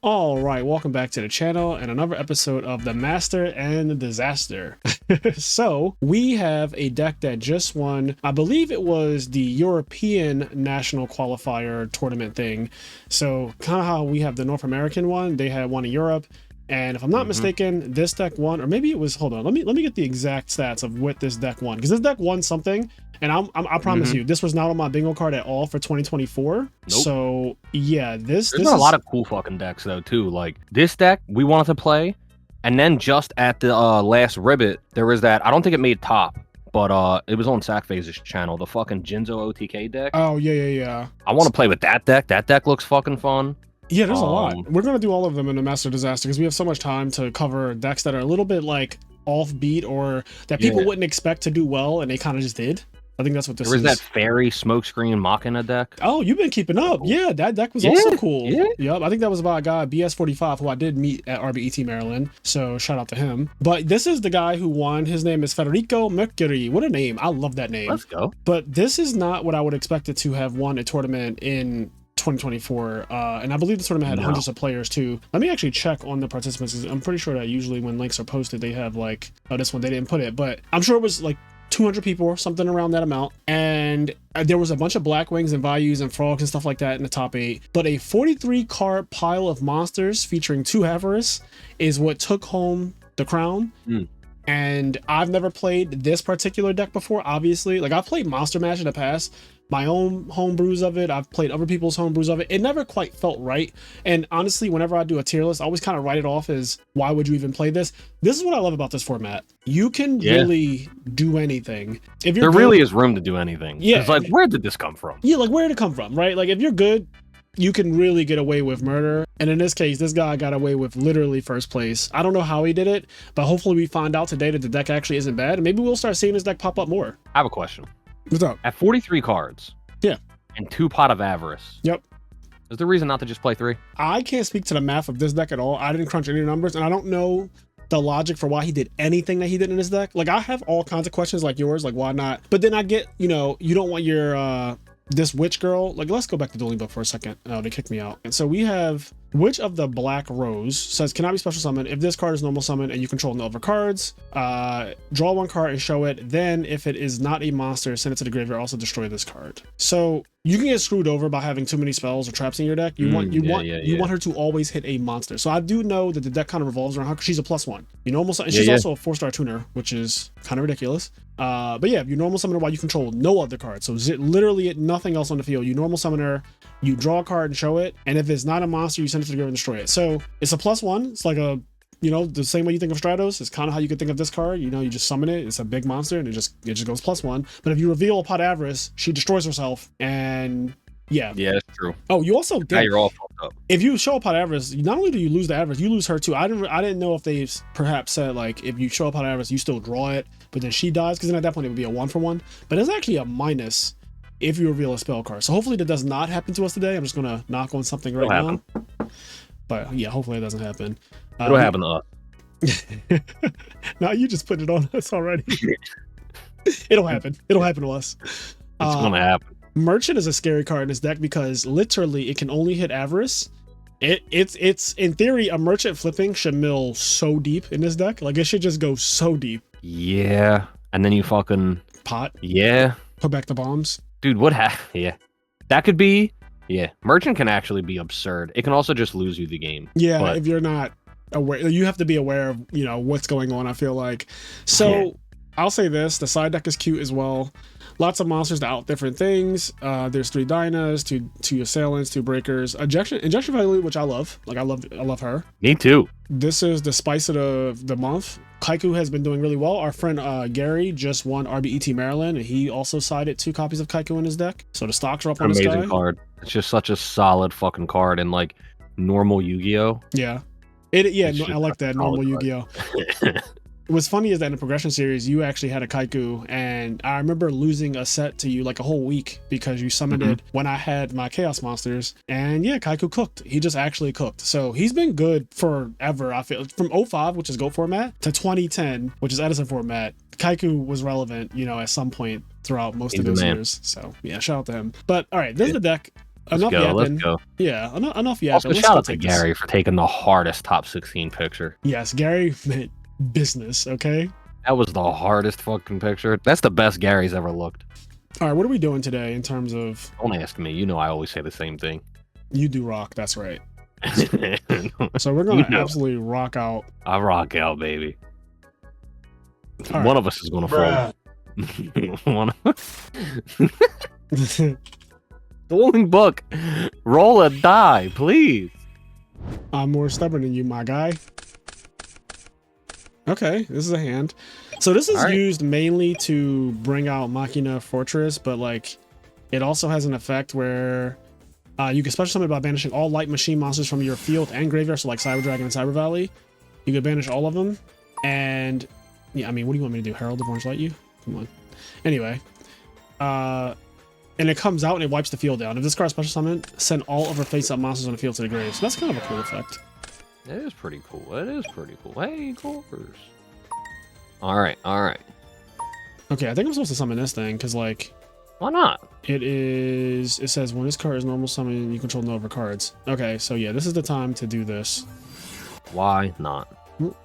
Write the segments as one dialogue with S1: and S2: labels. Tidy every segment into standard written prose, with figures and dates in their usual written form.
S1: All right, welcome back to the channel and another episode of The Master and the Disaster. So we have a deck that just won, I believe it was the European National Qualifier tournament thing. So kind of how we have the North American one, they had one in Europe. And if I'm not mistaken, this deck won, or maybe it was, hold on, let me get the exact stats of what this deck won, because this deck won something. And I promise you, this was not on my bingo card at all for 2024. Nope. So yeah, there's
S2: a lot of cool fucking decks though too. Like this deck we wanted to play, and then just at the last ribbit, there was that, I don't think it made top, but it was on Sackphase's channel, the fucking Jinzo OTK deck.
S1: Oh yeah.
S2: I want to play with that deck. That deck looks fucking fun.
S1: Yeah, there's a lot. We're gonna do all of them in the Master Disaster because we have so much time to cover decks that are a little bit like offbeat or that people wouldn't expect to do well, and they kind of just did. I think that's what this is.
S2: There was that Fairy Smokescreen Machina deck.
S1: Oh, you've been keeping up. Yeah, that deck was also cool. Yeah. Yep, I think that was by a guy, BS45, who I did meet at RBET Maryland. So shout out to him. But this is the guy who won. His name is Federico Mercury. What a name. I love that name.
S2: Let's go.
S1: But this is not what I would expect it to have won a tournament in 2024, and I believe the tournament had hundreds of players too. Let me actually check on the participants. I'm pretty sure that usually when links are posted they have like, oh, this one they didn't put it, but I'm sure it was like 200 people or something around that amount. And there was a bunch of Black Wings and Values and Frogs and stuff like that in the top 8, but a 43 card pile of monsters featuring 2 Avarice is what took home the crown. And I've never played this particular deck before, obviously. Like, I've played Monster Mash in the past, my own homebrews of it. I've played other people's homebrews of it. It never quite felt right. And honestly, whenever I do a tier list, I always kind of write it off as, why would you even play this? This is what I love about this format. You can really do anything. If you're
S2: there really is room to do anything. Yeah. It's like, where did this come from?
S1: Yeah, like, where did it come from, right? Like, if you're good, you can really get away with murder. And in this case, this guy got away with literally first place. I don't know how he did it, but hopefully we find out today that the deck actually isn't bad. And maybe we'll start seeing this deck pop up more.
S2: I have a question.
S1: What's up?
S2: At 43 cards.
S1: Yeah.
S2: And 2 Pot of Avarice.
S1: Yep.
S2: Is there reason not to just play 3?
S1: I can't speak to the math of this deck at all. I didn't crunch any numbers, and I don't know the logic for why he did anything that he did in this deck. Like, I have all kinds of questions like yours, like why not? But then I get, you know, you don't want your this witch girl. Like, let's go back to Dueling Book for a second. Oh, they kicked me out. And so we have Witch of the Black Rose says cannot be special summoned if this card is normal summon and you control no other cards. Draw 1 card and show it. Then if it is not a monster, send it to the graveyard. Also destroy this card. So you can get screwed over by having too many spells or traps in your deck. You want her to always hit a monster. So I do know that the deck kind of revolves around her because she's a +1. You normal summon, and she's also a 4-star tuner, which is kind of ridiculous. But yeah, you normal summon her while you control no other cards. So literally nothing else on the field. You normal summon her, you draw a card and show it, and if it's not a monster, you send it to the graveyard and destroy it. So it's a +1. It's like a, you know, the same way you think of Stratos. It's kind of how you could think of this card. You know, you just summon it. It's a big monster, and it just goes +1. But if you reveal a Pot Avarice, she destroys herself, and yeah,
S2: that's true.
S1: Oh, you also
S2: now you're all fucked up.
S1: If you show a Pot Avarice, not only do you lose the Avarice, you lose her too. I didn't know if they perhaps said like if you show a Pot Avarice, you still draw it, but then she dies, because then at that point it would be a 1-for-1. But it's actually a minus if you reveal a spell card. So hopefully that does not happen to us today. I'm just gonna knock on something right now. But yeah, hopefully it doesn't happen.
S2: It'll happen to us.
S1: No, you just put it on us already. It'll happen. It'll happen to us.
S2: It's gonna happen.
S1: Merchant is a scary card in this deck because literally it can only hit Avarice. It's in theory, a Merchant flipping should mill so deep in this deck. Like, it should just go so deep.
S2: Yeah. And then you fucking
S1: pot.
S2: Yeah.
S1: Put back the bombs.
S2: Dude, yeah. That could be, Merchant can actually be absurd. It can also just lose you the game.
S1: Yeah, but if you're not aware, you have to be aware of, you know, what's going on, I feel like. So I'll say this, the side deck is cute as well. Lots of monsters to out different things. There's 3 Dynas, 2 Assailants, 2 Breakers. Injection Value, which I love. Like, I love her.
S2: Me too.
S1: This is the spice of the month. Kaiku has been doing really well. Our friend Gary just won RBET Maryland, and he also sided 2 copies of Kaiku in his deck. So the stocks are up on this guy.
S2: Amazing card. It's just such a solid fucking card, and like normal Yu-Gi-Oh.
S1: Yeah. I like that normal Yu-Gi-Oh. What's funny is that in the progression series, you actually had a Kaiku, and I remember losing a set to you like a whole week because you summoned it when I had my Chaos Monsters. And yeah, Kaiku cooked. He just actually cooked. So he's been good forever, I feel. From 05, which is GOAT format, to 2010, which is Edison format. Kaiku was relevant, you know, at some point throughout most of those years. So yeah, shout out to him. But all right, this is the deck. enough
S2: go.
S1: yapping.
S2: Let's go.
S1: Yeah, enough yapping.
S2: Also,
S1: Let's
S2: shout
S1: go
S2: out to
S1: take this.
S2: Gary for taking the hardest top 16 picture.
S1: Yes, Gary meant business. Okay.
S2: That was the hardest fucking picture. That's the best Gary's ever looked.
S1: All right, what are we doing today in terms of?
S2: Don't ask me. You know I always say the same thing.
S1: You do rock. That's right.
S2: So
S1: So we're gonna absolutely rock out.
S2: I rock out, baby.
S1: All
S2: One
S1: right.
S2: of us is gonna fall. One of... Dueling book. Roll a die, please.
S1: I'm more stubborn than you, my guy. Okay, this is a hand. So this is
S2: All right.
S1: used mainly to bring out Machina Fortress, but like it also has an effect where you can special summon by banishing all light machine monsters from your field and graveyard, so like Cyber Dragon and Cyber Valley. You can banish all of them. And yeah, I mean, what do you want me to do? Herald of Orange Light you? Come on. Anyway. And it comes out and it wipes the field down. If this card special summon, send all of our face-up monsters on the field to the grave. So that's kind of a cool effect.
S2: It is pretty cool. It is pretty cool. Hey, Coors. All right, all right.
S1: Okay, I think I'm supposed to summon this thing because like
S2: Why not?
S1: it says when this card is normal summon, you control no other cards. Okay, so yeah, this is the time to do this.
S2: Why not?
S1: Let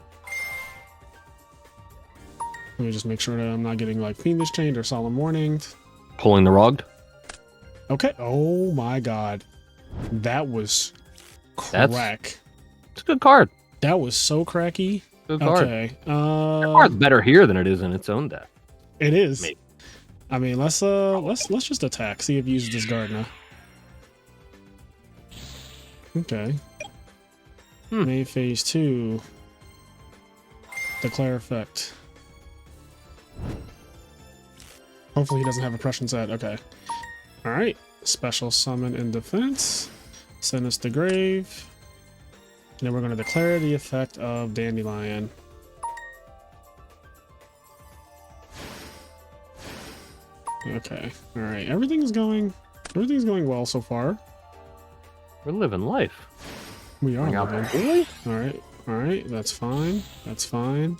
S1: me just make sure that I'm not getting like Fiendish Chained or Solemn Warning.
S2: Pulling the rug?
S1: Okay. Oh my god. That was
S2: That's-
S1: crack.
S2: It's a good card.
S1: That was so cracky.
S2: Good card.
S1: Okay.
S2: That card's better here than it is in its own deck.
S1: It is.
S2: Maybe.
S1: I mean, let's just attack. See if he uses this Gardener. Okay. Main phase 2. Declare effect. Hopefully he doesn't have oppression set. Okay. Alright. Special summon in defense. Send us to grave. And then we're going to declare the effect of Dandelion. Okay. Alright. Everything's going well so far.
S2: We're living life.
S1: We are
S2: Bring out
S1: living.
S2: Really?
S1: Alright. That's fine. That's fine.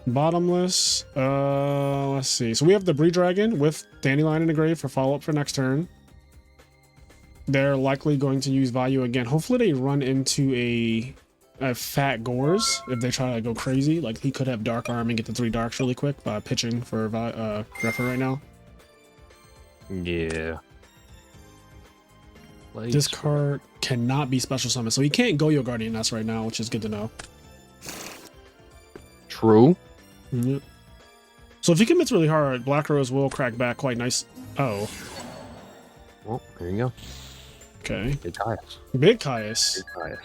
S1: Bottomless. Let's see. So we have the Bree Dragon with Dandelion in the grave for follow-up for next turn. They're likely going to use value again. Hopefully they run into a fat Gores if they try to go crazy. Like he could have Dark Arm and get the 3 darks really quick by pitching for Greffer right now.
S2: Yeah.
S1: This card cannot be special summon, so he can't go your Guardian Nest right now, which is good to know.
S2: True.
S1: Yep. So if he commits really hard, Black Rose will crack back quite nice. Oh.
S2: Well, there you go.
S1: Okay.
S2: Big Caius.
S1: Big Caius.
S2: Big Caius.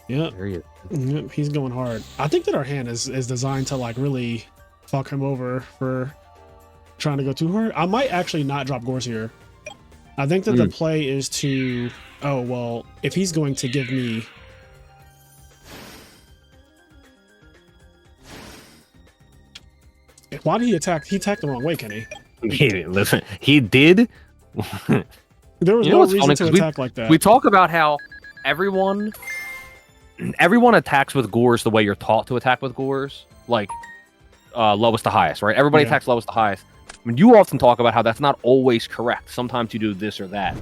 S1: Yep.
S2: There you go.
S1: Yep. He's going hard. I think that our hand is designed to like really fuck him over for trying to go too hard. I might actually not drop Gores here. I think that the play is to... Oh, well, if he's going to give me... Why did he attack? He attacked the wrong way, Kenny.
S2: Listen, he did.
S1: There was
S2: You know
S1: no
S2: what's
S1: reason
S2: funny?
S1: to
S2: 'Cause
S1: attack like that.
S2: We talk about how everyone attacks with Gores the way you're taught to attack with Gores, like lowest to highest, right? Everybody
S1: Yeah.
S2: attacks lowest to highest. I mean, you often talk about how that's not always correct. Sometimes you do this or that.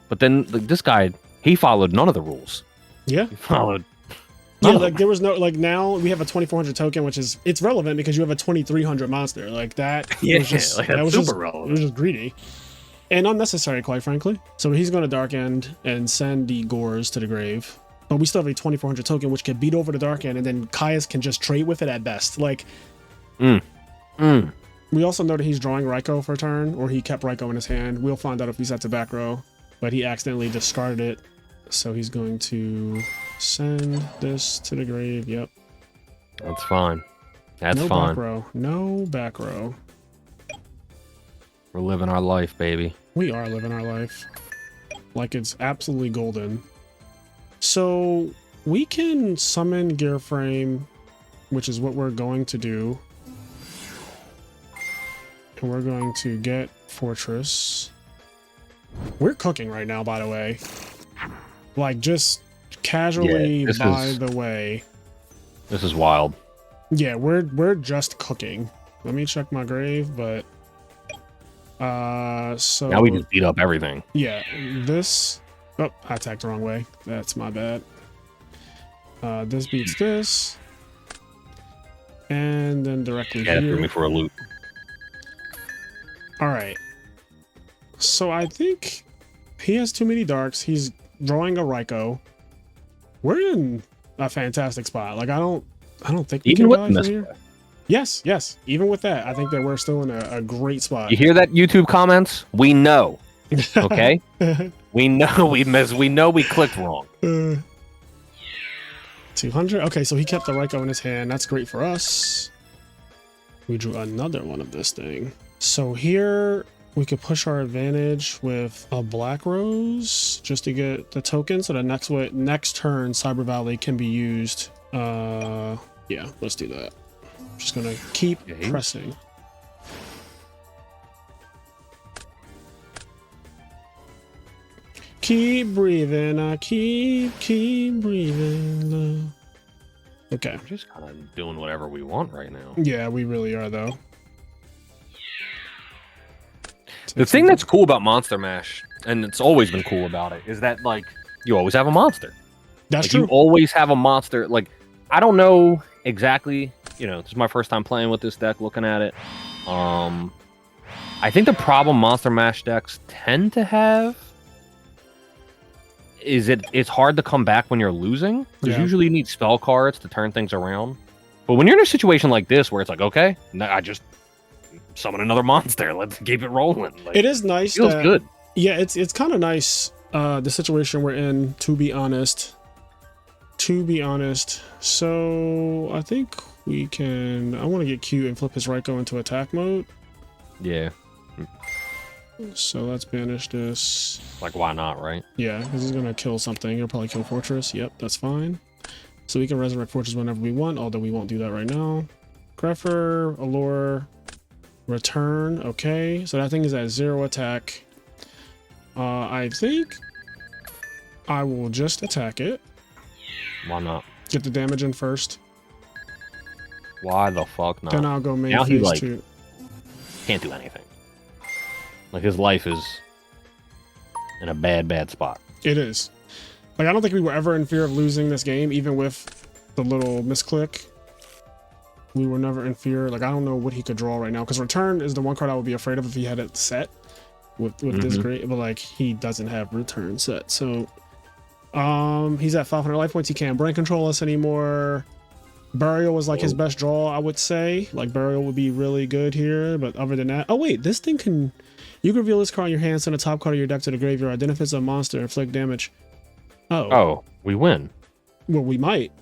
S2: But then like, this guy, he followed none of the rules.
S1: Yeah.
S2: He followed.
S1: Yeah,
S2: none of
S1: like
S2: them.
S1: there was no... Like now we have a 2400 token, which is... It's relevant because you have a 2300 monster. Like that
S2: Yeah,
S1: was just...
S2: like,
S1: that
S2: that's
S1: was
S2: super
S1: just,
S2: relevant.
S1: It was just greedy. And unnecessary, quite frankly. So he's going to Dark End and send the Gores to the grave. But we still have a 2400 token, which can beat over the Dark End, and then Caius can just trade with it at best. Like... We also know that he's drawing Raikou for a turn, or he kept Raikou in his hand. We'll find out if he sets a back row, but he accidentally discarded it. So he's going to send this to the grave. Yep.
S2: That's fine. That's
S1: no
S2: fine.
S1: back row. No back row.
S2: We're living our life, baby.
S1: We are living our life. Like it's absolutely golden. So we can summon Gear Frame, which is what we're going to do. And we're going to get Fortress. We're cooking right now, by the way. Like, just casually
S2: Yeah,
S1: by the way.
S2: This is wild.
S1: Yeah, we're just cooking. Let me check my grave, but So
S2: now we just beat up everything.
S1: yeah, this. Oh, I attacked the wrong way. That's my bad. This beats this, and then directly
S2: Yeah, it threw me
S1: here.
S2: for a loop.
S1: All right. So I think he has too many darks. He's drawing a Raikou. We're in a fantastic spot. Like I don't think we
S2: Even
S1: can
S2: with
S1: die
S2: the
S1: from
S2: misplay.
S1: here. Yes. Even with that, I think that we're still in a great spot.
S2: You hear that, YouTube comments? We know. Okay? we know we missed. We know we clicked wrong.
S1: 200. Okay, so he kept the Raikou in his hand. That's great for us. We drew another one of this thing. So here we could push our advantage with a Black Rose just to get the token. So the next turn, Cyber Valley can be used. Yeah, let's do that. Just gonna keep pressing. Keep breathing. I keep breathing. Okay.
S2: We're just kind of doing whatever we want right now.
S1: Yeah, we really are though.
S2: The thing that's cool about Monster Mash, and it's always been cool about it, is that like you always have a monster.
S1: That's
S2: like,
S1: true.
S2: You always have a monster. Like I don't know exactly. You know, this is my first time playing with this deck. Looking at it, I think the problem Monster Mash decks tend to have is it's hard to come back when you're losing. Because usually you need spell cards to turn things around. But when you're in a situation like this where it's like, okay, I just summon another monster. Let's keep it rolling. Like,
S1: it is nice.
S2: It feels good.
S1: Yeah, it's kind of nice. The situation we're in, to be honest. So I think we can. I want to get cute and flip his Raikou into attack mode.
S2: Yeah.
S1: So let's banish this.
S2: Like, why not, right?
S1: Yeah, because he's gonna kill something. He'll probably kill Fortress. Yep, that's fine. So we can resurrect Fortress whenever we want, although we won't do that right now. Greffer, Allure, Return. Okay, so that thing is at 0 attack. I think I will just attack it.
S2: Why not?
S1: Get the damage in first.
S2: Why the fuck not?
S1: Then I'll go main
S2: now
S1: phase
S2: he, like,
S1: 2.
S2: Can't do anything. Like, his life is in a bad spot.
S1: It is. Like, I don't think we were ever in fear of losing this game, even with the little misclick. We were never in fear. Like, I don't know what he could draw right now, because Return is the one card I would be afraid of if he had it set with this great, but like he doesn't have Return set. So he's at 500 life points. He can't brain control us anymore. Burial was like his best draw, I would say. Like, Burial would be really good here, but other than that, oh wait, this thing can. You can reveal this card on your hand, send a top card of your deck to the graveyard, then if it's a monster, inflict damage.
S2: Oh, we win.
S1: Well, we might.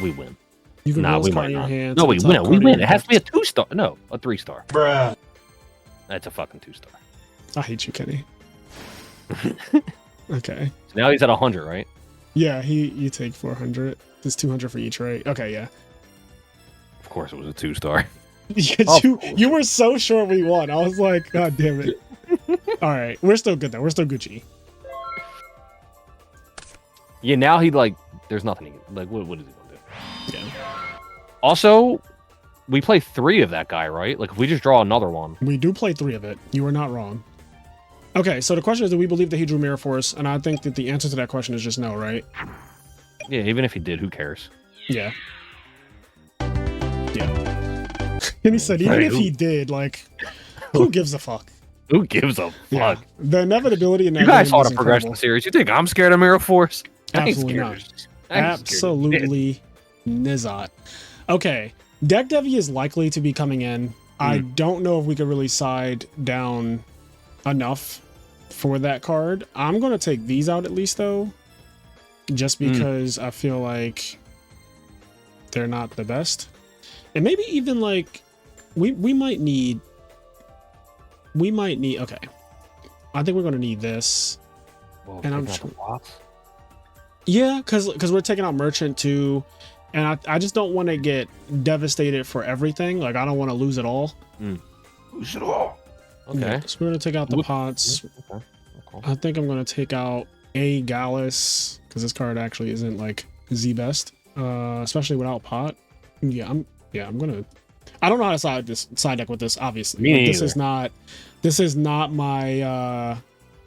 S2: We win.
S1: You can
S2: Nah,
S1: reveal
S2: we
S1: this card
S2: might
S1: in your
S2: not.
S1: hand.
S2: No, we
S1: send a top
S2: win. We
S1: card of
S2: win.
S1: your
S2: It has to be a
S1: deck.
S2: 2-star. No, a 3-star.
S3: Bruh.
S2: That's a fucking 2-star.
S1: I hate you, Kenny. Okay.
S2: So now he's at 100, right?
S1: Yeah, you take 400. It's 200 for each, right? Okay, yeah.
S2: Of course, it was a 2-star.
S1: Yeah, you were so sure we won. I was like, God damn it. All right, we're still good though. We're still Gucci.
S2: Yeah, now he like. There's nothing. Like, what is he gonna do?
S1: Yeah.
S2: Also, we play 3 of that guy, right? Like, if we just draw another one.
S1: We do play 3 of it. You are not wrong. Okay, so the question is, do we believe that he drew Mirror Force? And I think that the answer to that question is just no, right?
S2: Yeah, even if he did, who cares?
S1: Yeah. Yeah. And he said, even if he did, like, who gives a fuck?
S2: Who gives a fuck?
S1: Yeah. The inevitability in that
S2: You guys
S1: game
S2: saw
S1: is
S2: the progression
S1: incredible.
S2: series. You think I'm scared of Mirror Force? I ain't
S1: Absolutely
S2: scared
S1: not.
S2: of- I ain't scared of
S1: Absolutely nizot. Okay, Deck Devi is likely to be coming in. I don't know if we could really side down enough for that card. I'm going to take these out at least, though, just because I feel like they're not the best. And maybe even like we might need okay. I think we're going to need this.
S2: Well,
S1: And I'm
S2: taking out the blocks?
S1: Yeah, because we're taking out Merchant too, and I just don't want to get devastated for everything. Like, I don't want to lose it all.
S2: Lose it all. Okay.
S1: Yeah, so we're gonna take out the
S2: Look-
S1: pots.
S2: Okay.
S1: I think I'm gonna take out a Gallus because this card actually isn't like the best, especially without pot. I'm gonna. I don't know how to side deck with this. Obviously,
S2: Me
S1: like, this
S2: neither.
S1: is not my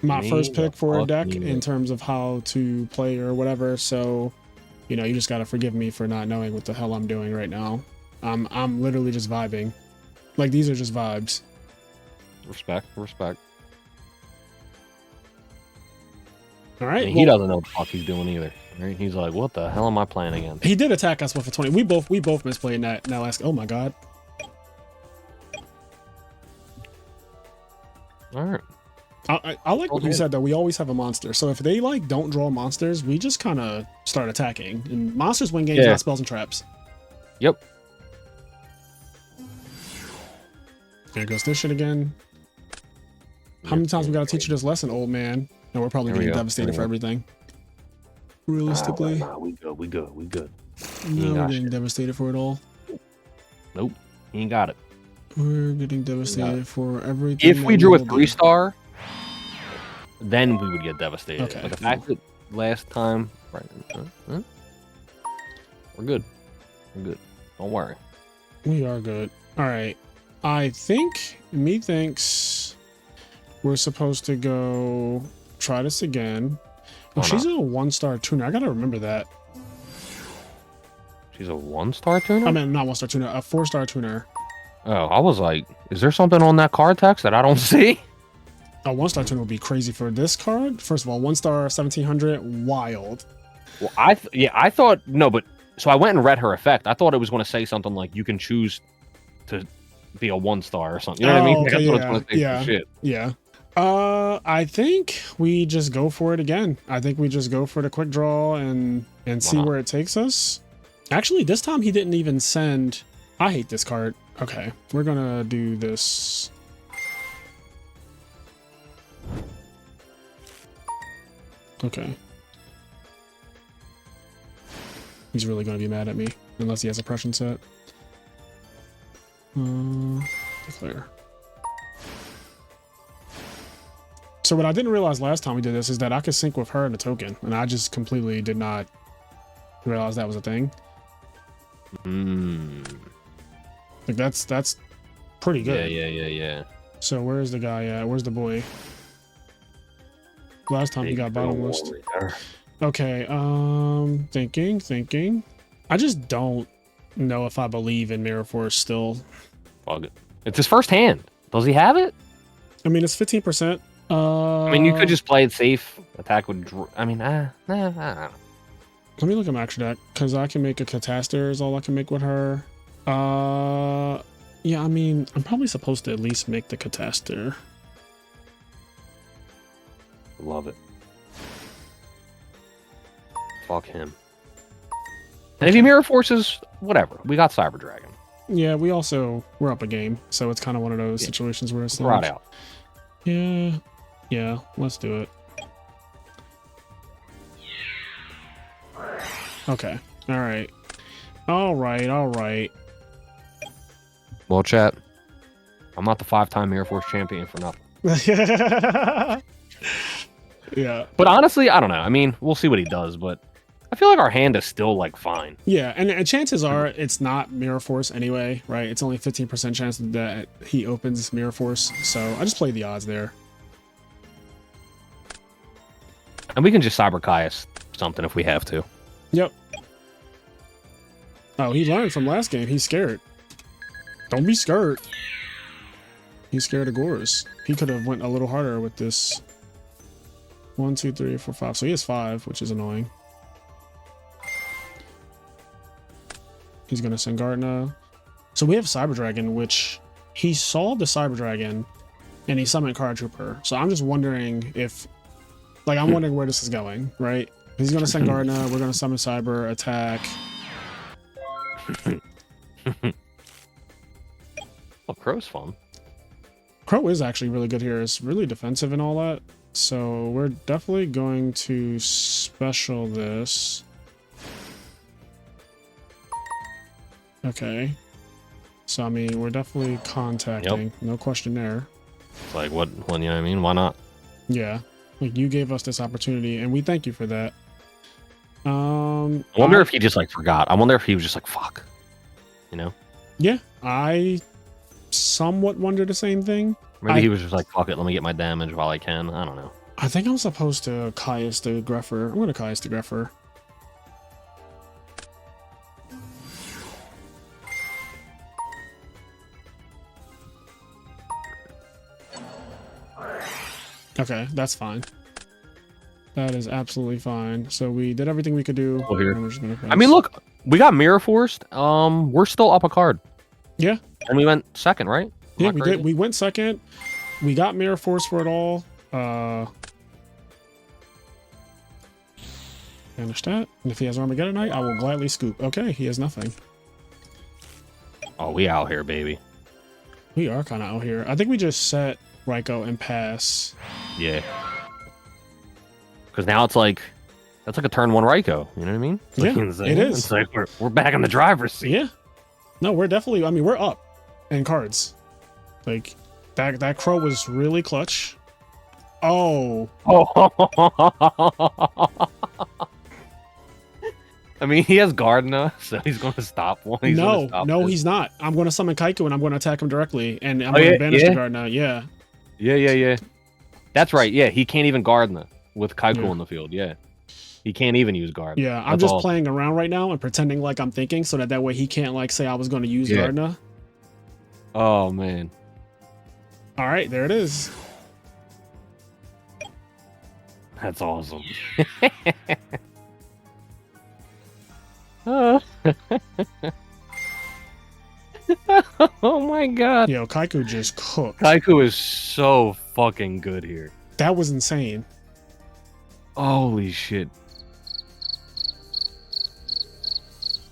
S1: my
S2: Me
S1: first pick for a
S2: fuck
S1: deck
S2: neither.
S1: in terms of how to play or whatever. So, you know, you just gotta forgive me for not knowing what the hell I'm doing right now. I'm literally just vibing. Like, these are just vibes.
S2: Respect.
S1: All right.
S2: And he doesn't know what the fuck he's doing either. Right? He's like, what the hell am I playing against?
S1: He did attack us with a 20. We both misplayed that last. Oh my god.
S2: All right.
S1: I like what you said though. We always have a monster. So if they like don't draw monsters, we just kind of start attacking. And monsters win games, not spells and traps.
S2: Yep.
S1: There goes this shit again. How many times we gotta teach you this lesson, old man? And we're probably getting devastated for everything. Realistically.
S2: Nah, we good.
S1: No, we're getting devastated for it all.
S2: Nope. He ain't got it.
S1: We're getting devastated for everything.
S2: If we drew a 3-star, then we would get devastated.
S1: Okay.
S2: Like the fact that last time, right? We're good. Don't worry.
S1: We are good. All right. I think methinks we're supposed to go try this again. Oh, she's a 1-star tuner. I gotta remember that.
S2: She's a 1-star tuner?
S1: I mean, not 1-star tuner, a 4-star tuner.
S2: Oh, I was like, is there something on that card text that I don't see?
S1: A 1-star tuner would be crazy for this card. First of all, 1-star 1700, wild.
S2: Well, I thought no, but so I went and read her effect. I thought it was going to say something like you can choose to be a 1-star or something. You know what I mean?
S1: Okay,
S2: Like, I thought it was gonna say some shit.
S1: Yeah. I think we just go for it again. I think we just go for the quick draw and see where it takes us. Actually, this time he didn't even send. I hate this card. Okay, we're gonna do this. Okay. He's really gonna be mad at me unless he has a Prussian set. Declare. So what I didn't realize last time we did this is that I could sync with her in a token, and I just completely did not realize that was a thing. Like that's pretty good.
S2: Yeah.
S1: So where's the guy at? Where's the boy? Last time he got bottomless. Okay, thinking. I just don't know if I believe in Mirror Force still.
S2: Fuck it. It's his first hand. Does he have it?
S1: I mean, it's 15%.
S2: I mean, you could just play it safe. Attack would. I mean, I don't know.
S1: Let me look at my extra deck, because I can make a Cataster is all I can make with her. Yeah, I mean, I'm probably supposed to at least make the Cataster.
S2: Love it. Fuck him. And if he mirror forces, whatever. We got Cyber Dragon.
S1: Yeah, we're up a game, so it's kind of one of those situations where it's
S2: right
S1: like,
S2: out.
S1: Yeah, let's do it. Okay. All right.
S2: Well, chat. I'm not the 5-time Air Force champion for nothing.
S1: Yeah.
S2: But honestly, I don't know. I mean, we'll see what he does, but I feel like our hand is still like fine.
S1: Yeah, and chances are it's not Mirror Force anyway, right? It's only 15% chance that he opens Mirror Force, so I just play the odds there.
S2: And we can just Cyber Caius something if we have to.
S1: Yep. Oh, he learned from last game. He's scared. Don't be scared. He's scared of Gores. He could have went a little harder with this. 1, 2, 3, 4, 5. So he has 5, which is annoying. He's gonna send Gardner. So we have Cyber Dragon, which he saw the Cyber Dragon and he summoned Card Trooper. So I'm just wondering if, like, I'm wondering where this is going, right? He's gonna send Gardner. We're gonna summon Cyber, attack.
S2: Well, Crow's fun.
S1: Crow is actually really good here. It's really defensive and all that. So we're definitely going to special this. Okay. So, I mean, we're definitely contacting.
S2: Yep.
S1: No question there.
S2: It's like, what, you know what I mean? Why not?
S1: Yeah. Like, you gave us this opportunity, and we thank you for that.
S2: I wonder if he just, like, forgot. I wonder if he was just like, fuck. You know?
S1: Yeah, I somewhat wonder the same thing.
S2: Maybe he was just like, fuck it, let me get my damage while I can. I don't know.
S1: I think I'm supposed to Caius the Greffer. I'm going to Caius the Greffer. Okay, that's fine. That is absolutely fine. So we did everything we could do.
S2: Oh, here.
S1: We're just gonna
S2: I mean, look, we got Mirror Forced. We're still up a card.
S1: Yeah.
S2: And we went second, right?
S1: Yeah, we did. We went second. We got Mirror Force for it all. Banish that. And if he has Armageddonite, I will gladly scoop. Okay, he has nothing.
S2: Oh, we out here, baby.
S1: We are kind of out here. I think we just set Raikou and pass.
S2: Yeah. Because now it's like, that's like a turn 1 Raikou. You know what I mean? It's like
S1: Yeah, it is.
S2: It's like we're back in the driver's seat.
S1: Yeah. No, we're definitely, I mean, we're up in cards. Like, that Crow was really clutch. Oh.
S2: I mean, he has Gardena, so he's going to stop one.
S1: He's not. I'm going to summon Kaiku and I'm going to attack him directly. And I'm going to banish the Gardena. Yeah.
S2: Yeah. That's right. Yeah, he can't even Gardena with Kaiku in the field. Yeah. He can't even use Gardena.
S1: Yeah, I'm just playing around right now and pretending like I'm thinking so that way he can't like say I was going to use Gardena.
S2: Oh, man.
S1: All right, there it is.
S2: That's awesome. Oh my god.
S1: Yo, Kaiku just cooked.
S2: Kaiku is so fucking good here.
S1: That was insane.
S2: Holy shit.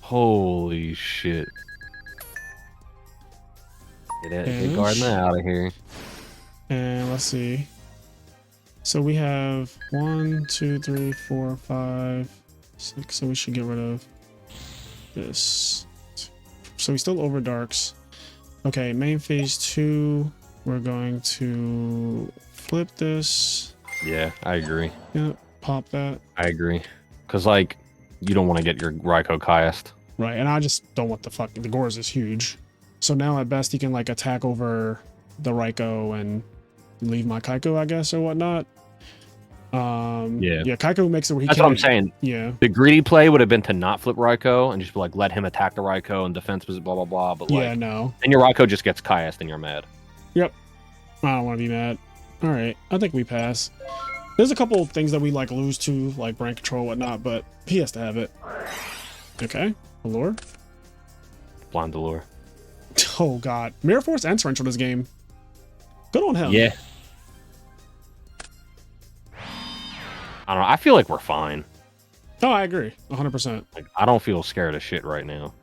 S2: Holy shit. Get Gardena out of here.
S1: And let's see. So we have 1, 2, 3, 4, 5, 6. So we should get rid of this. So we still over darks. Okay, main phase 2. We're going to flip this.
S2: Yeah, I agree.
S1: Yep, pop that.
S2: I agree. Because, like, you don't want to get your Raikou Caiused.
S1: Right, and I just don't want the Gores is huge. So now at best he can, like, attack over the Raikou and leave my Kaiku, I guess, or whatnot. Yeah, Kaiku makes it where he
S2: That's
S1: can't.
S2: what I'm saying.
S1: Yeah.
S2: The greedy play would have been to not flip Raikou and just be like, let him attack the Raikou and defense blah blah blah. But like,
S1: no.
S2: And your Raikou just gets Caiused and you're mad.
S1: Yep. I don't want to be mad. All right, I think we pass. There's a couple things that we like lose to, like brain control, whatnot, but he has to have it. Okay, Allure.
S2: Blind Allure.
S1: Oh god, Mirror Force and Torrential this game. Good on him.
S2: Yeah. I don't know. I feel like we're fine.
S1: Oh, I agree, 100%.
S2: Like, I don't feel scared of shit right now.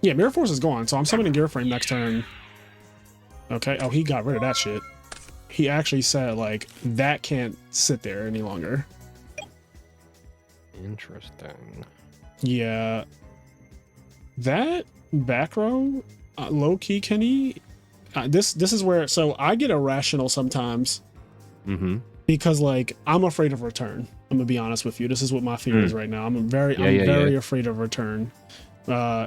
S1: Yeah, Mirror Force is gone, so I'm summoning Gear Frame next turn. Okay. Oh, he got rid of that shit. He actually said like that can't sit there any longer.
S2: Interesting.
S1: Yeah. That back row, low key, Kenny. This is where I get irrational sometimes.
S2: Mm-hmm.
S1: Because like I'm afraid of return. I'm gonna be honest with you. This is what my fear is right now. I'm very afraid of return.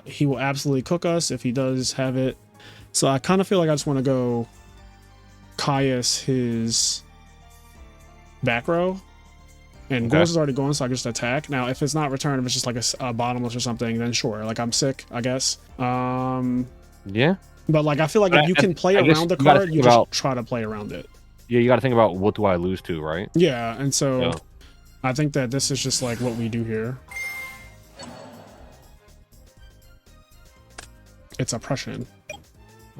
S1: He will absolutely cook us if he does have it. So I kind of feel like I just want to go Caius his back row. And Gores is already going, so I can just attack. Now, if it's not return, if it's just like a bottomless or something, then sure. Like I'm sick, I guess.
S2: Yeah.
S1: But like I feel like if you can play around the card, you just try to play around it.
S2: Yeah, you got to think about what do I lose to, right?
S1: Yeah, and so I think that this is just like what we do here. It's oppression.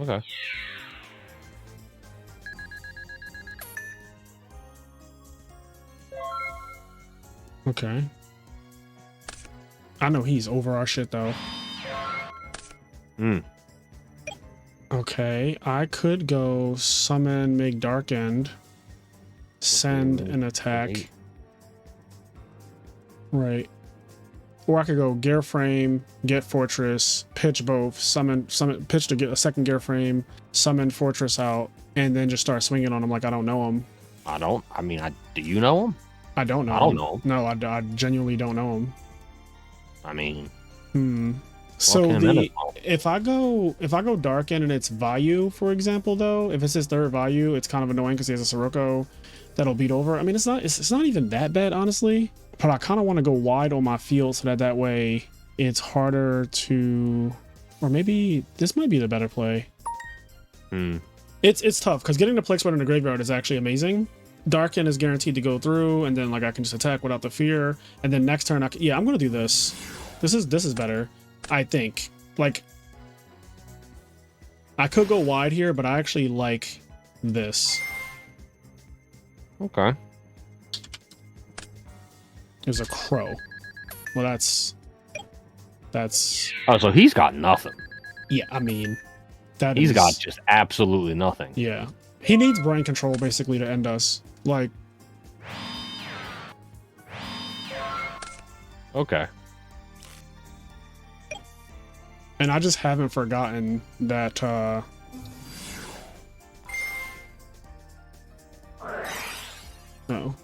S2: Okay.
S1: Okay. I know he's over our shit though. Okay, I could go summon, make Dark End, send an attack. Right. Or I could go Gear Frame, get Fortress, pitch both, summon, pitch to get a second Gear Frame, summon Fortress out, and then just start swinging on him like I don't know him.
S2: Do you know him?
S1: I don't know.
S2: I don't know.
S1: No, I genuinely don't know him.
S2: I mean,
S1: So
S2: Volcano
S1: if I go Darken and it's Vayu, for example, though, if it's his third Vayu, it's kind of annoying because he has a Sirocco that'll beat over. I mean, it's not even that bad, honestly. But I kind of want to go wide on my field so that way it's harder to, or maybe this might be the better play. It's tough because getting the Plague Spider in the graveyard is actually amazing. Darken is guaranteed to go through, and then like I can just attack without the fear, and then next turn I'm gonna do this. This is better, I think. Like I could go wide here, but I actually like this.
S2: Okay.
S1: There's a crow. Well, that's.
S2: Oh, so he's got nothing.
S1: Yeah, I mean,
S2: he's got just absolutely nothing.
S1: Yeah, he needs brain control basically to end us. Like.
S2: Okay.
S1: And I just haven't forgotten that. No.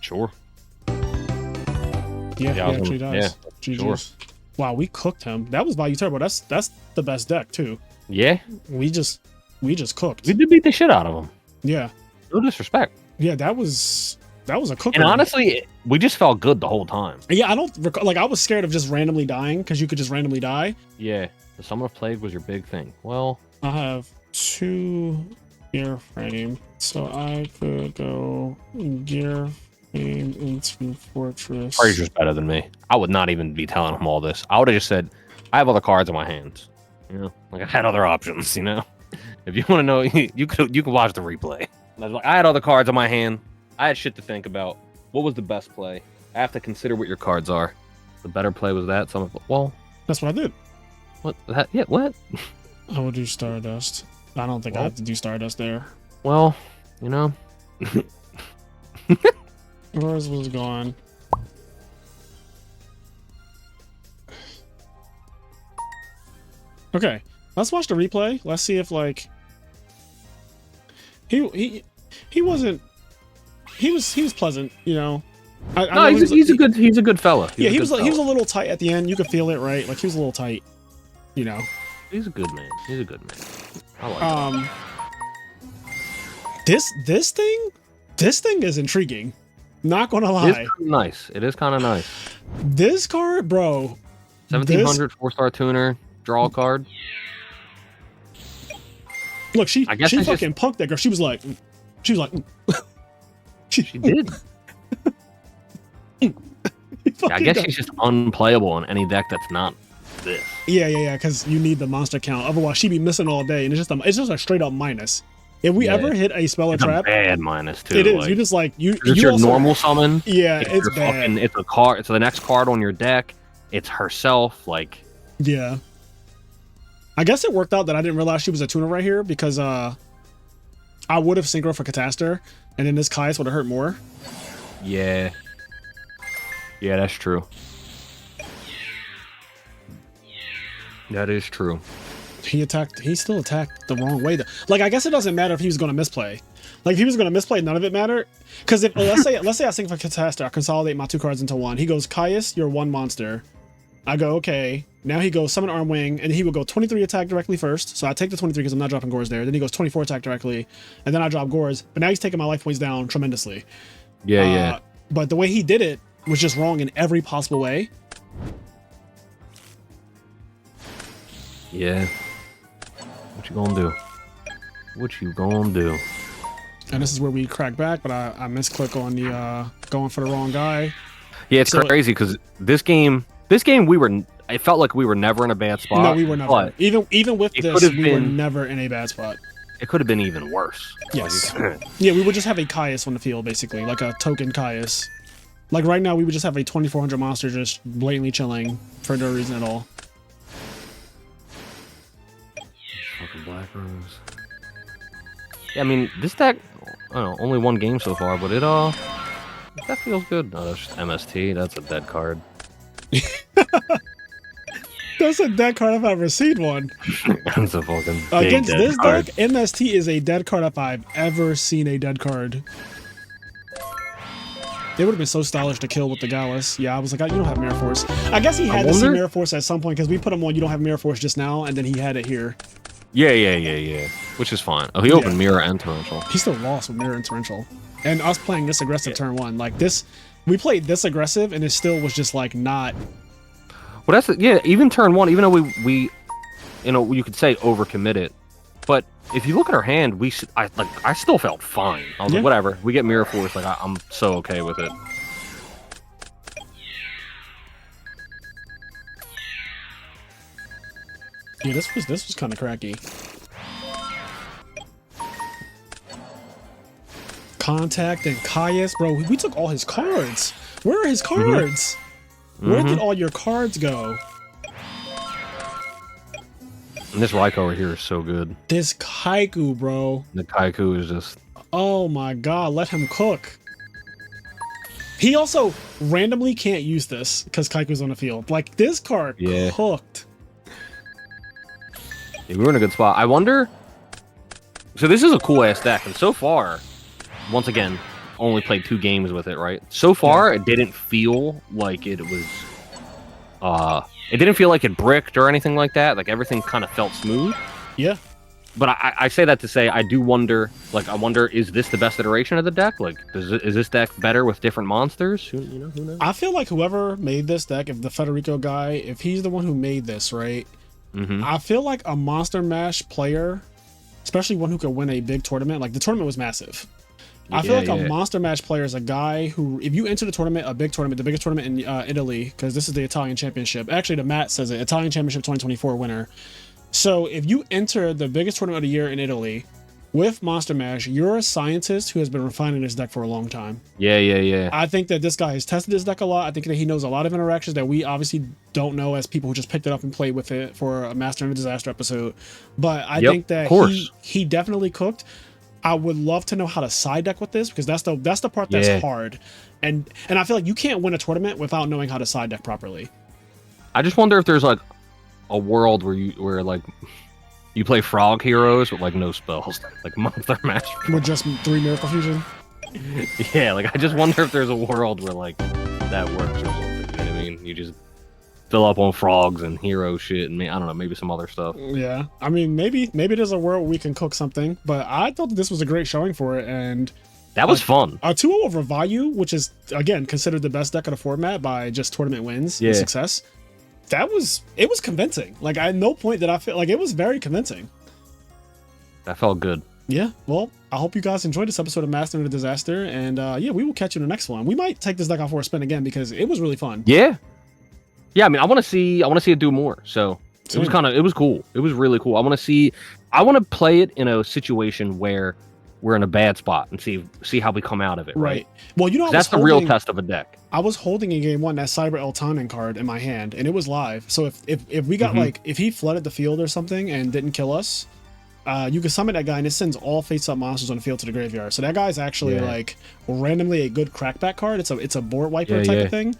S2: Sure.
S1: Yeah, he actually does.
S2: Yeah,
S1: GG's.
S2: sure.
S1: Wow, we cooked him. That was Value Turbo. That's the best deck too.
S2: Yeah.
S1: We just cooked.
S2: We did beat the shit out of him.
S1: Yeah.
S2: No disrespect.
S1: Yeah, that was a cooker.
S2: And honestly, we just felt good the whole time.
S1: Yeah, I don't recall. Like I was scared of just randomly dying because you could just randomly die.
S2: Yeah. The Summer of Plague was your big thing. Well,
S1: I have 2 gear frame, so I could go gear frame into fortress.
S2: Frazier's better than me. I would not even be telling him all this. I would have just said, I have other cards in my hands. You know, like I had other options. You know, if you want to know, you can watch the replay. And I was like, I had other cards in my hand. I had shit to think about. What was the best play? I have to consider what your cards are. The better play was that. Well,
S1: that's what I did.
S2: What? That? Yeah. What?
S1: I would do Stardust. I don't think I have to do Stardust there.
S2: Well, you know.
S1: Yours was gone. Okay, let's watch the replay. Let's see if like he wasn't. He was pleasant, you know.
S2: No, he's a good fella.
S1: He was a little tight at the end. You could feel it, right? Like he was a little tight, you know.
S2: He's a good man. I like that.
S1: This thing is intriguing. Not gonna lie.
S2: It is kind of nice.
S1: This card, bro.
S2: 1700 4-star tuner draw card.
S1: Look, she fucking punked that girl. She was like.
S2: She did. I guess she's just unplayable on any deck that's not this.
S1: Yeah. Because you need the monster count. Otherwise, she'd be missing all day, and it's just a straight up minus. If we ever hit a spell or trap,
S2: a bad minus too.
S1: It is. Like, you just like you.
S2: It's your normal summon.
S1: Yeah, it's bad.
S2: It's a card. It's the next card on your deck. It's herself. Like.
S1: Yeah. I guess it worked out that I didn't realize she was a tuner right here because I would have synchro for Catastor, and then this Caius would have hurt more.
S2: Yeah. Yeah, that's true. That is true.
S1: He still attacked the wrong way. Like, I guess it doesn't matter if he was going to misplay. Like, if he was going to misplay, none of it mattered. Because if let's say I sync for Catastor, I consolidate my 2 cards into 1. He goes, Caius, you're 1 monster. I go, okay. Now he goes Summon Armwing, and he will go 23 attack directly first. So I take the 23 because I'm not dropping Gores there. Then he goes 24 attack directly, and then I drop Gores. But now he's taking my life points down tremendously.
S2: Yeah.
S1: But the way he did it was just wrong in every possible way.
S2: Yeah. What you gonna do?
S1: And this is where we crack back, but I misclick on the going for the wrong guy.
S2: Yeah, it's crazy because this game it felt like we were never in a bad spot.
S1: No, we were never. Even with this, we were never in a bad spot.
S2: It could have been even worse.
S1: Yes. Yeah, we would just have a Caius on the field, basically, like a token Caius. Like right now, we would just have a 2400 monster just blatantly chilling for no reason at all.
S2: Fucking Black Rose. Yeah, I mean, this deck, I don't know, only 1 game so far, but that feels good. No, that's just MST. That's a dead card.
S1: That's a dead card if I've ever seen one.
S2: That's a fucking big
S1: against
S2: dead
S1: this
S2: card.
S1: deck, MST is a dead card if I've ever seen a dead card. They would have been so stylish to kill with the Gallus. Yeah, I was like, you don't have Mirror Force. I guess he had to see Mirror Force at some point because we put him on. You don't have Mirror Force just now, and then he had it here.
S2: Yeah. Which is fine. Oh, he opened Mirror and Torrential.
S1: He still lost with Mirror and Torrential, and us playing this aggressive turn one like this. We played this aggressive, and it still was just like not.
S2: Well, even turn one, even though we you could say overcommitted, but if you look at our hand, I still felt fine. I was like, whatever. We get Mirror Force, like I'm so okay with it.
S1: Yeah, this was kind of cracky. Contact and Caius, bro. We took all his cards. Where are his cards? Where did all your cards go?
S2: And this Raikou over here is so good.
S1: This Kaiku, bro.
S2: The Kaiku is just...
S1: Oh my god, let him cook. He also randomly can't use this because Kaiku's on the field. Like, this card cooked.
S2: Yeah, we were in a good spot. I wonder... So this is a cool-ass deck, and so far, once again, only played 2 games with it, right? So far, it didn't feel like it was... it didn't feel like it bricked or anything like that. Like, everything kind of felt smooth.
S1: Yeah.
S2: But I say that to say, I do wonder, like, I wonder, is this the best iteration of the deck? Like, is this deck better with different monsters? Who knows?
S1: I feel like whoever made this deck, if the Federico guy, if he's the one who made this, right? I feel like a Monster Mash player, especially one who could win a big tournament, like the tournament was massive. I feel like a Monster Mash player is a guy who, if you enter the tournament, a big tournament, the biggest tournament in Italy, because this is the Italian Championship. Actually, the Matt says it, Italian Championship 2024 winner. So if you enter the biggest tournament of the year in Italy with Monster Mash, you're a scientist who has been refining this deck for a long time.
S2: Yeah.
S1: I think that this guy has tested this deck a lot. I think that he knows a lot of interactions that we obviously don't know as people who just picked it up and played with it for a Master of a Disaster episode. But I think that he definitely cooked. I would love to know how to side deck with this because that's the part that's hard. And I feel like you can't win a tournament without knowing how to side deck properly.
S2: I just wonder if there's like a world where like you play Frog Heroes with like no spells, like Monster Mash
S1: with just 3 Miracle Fusion.
S2: Yeah, like I just wonder if there's a world where like that works or something. You know what I mean? You just fill up on frogs and hero shit, and I don't know, maybe some other stuff.
S1: Yeah, I mean, maybe there's a world where we can cook something, but I thought that this was a great showing for it, and
S2: that was fun.
S1: A 2-0 over Vayu, which is again considered the best deck of the format by just tournament wins and success. It was convincing. Like at no point did I feel like it was very convincing.
S2: That felt good.
S1: Yeah, well, I hope you guys enjoyed this episode of Master of the Disaster, and we will catch you in the next one. We might take this deck out for a spin again because it was really fun.
S2: Yeah, I mean, I want to see it do more. So it was cool. It was really cool. I want to play it in a situation where we're in a bad spot and see how we come out of it. Right.
S1: Well,
S2: that's the real test of a deck.
S1: I was holding in game 1 that Cyber Eltanin card in my hand, and it was live. So if we got like if he flooded the field or something and didn't kill us, you can summon that guy and it sends all face-up monsters on the field to the graveyard. So that guy's actually like randomly a good crackback card. It's a board wiper type of thing.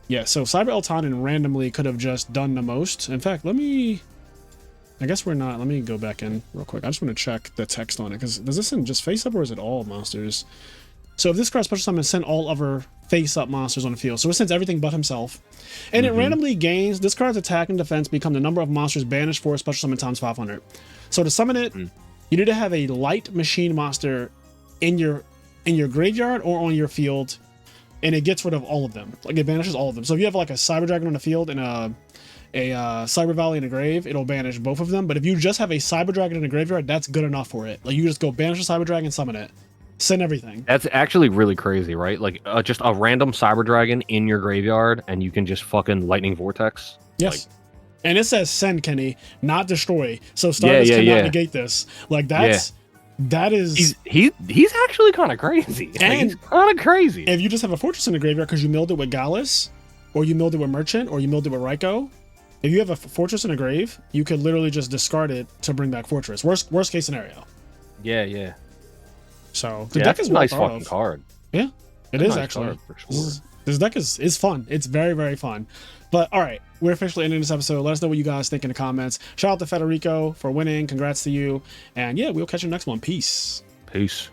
S1: Yeah, so Cyber Eltanin randomly could have just done the most. In fact, I guess we're not. Let me go back in real quick. I just want to check the text on it, because does this send just face-up or is it all monsters? So if this card special summon, send all other face-up monsters on the field. So it sends everything but himself. And it randomly gains, this card's attack and defense become the number of monsters banished for a special summon times 500. So to summon it, you need to have a light machine monster in your graveyard or on your field, and it gets rid of all of them. Like it banishes all of them. So if you have like a Cyber Dragon on the field and a Cyber Valley in a grave, it'll banish both of them. But if you just have a Cyber Dragon in a graveyard, that's good enough for it. Like you just go banish a Cyber Dragon, summon it, send everything. That's
S2: actually really crazy, right? Like just a random Cyber Dragon in your graveyard, and you can just fucking Lightning Vortex.
S1: Yes. And it says send, Kenny, not destroy. So starters cannot negate this. Like that is
S2: he's actually kind of crazy.
S1: And
S2: he's kind of crazy.
S1: If you just have a fortress in the graveyard because you milled it with Gallus, or you milled it with Merchant, or you milled it with Raikou, if you have a fortress in a grave, you could literally just discard it to bring back fortress. Worst case scenario.
S2: Yeah.
S1: So the deck is
S2: a nice fucking card.
S1: Yeah, it is actually. For sure. This deck is fun. It's very, very fun. But all right, we're officially ending this episode. Let us know what you guys think in the comments. Shout out to Federico for winning. Congrats to you. And yeah, we'll catch you next one. Peace.
S2: Peace.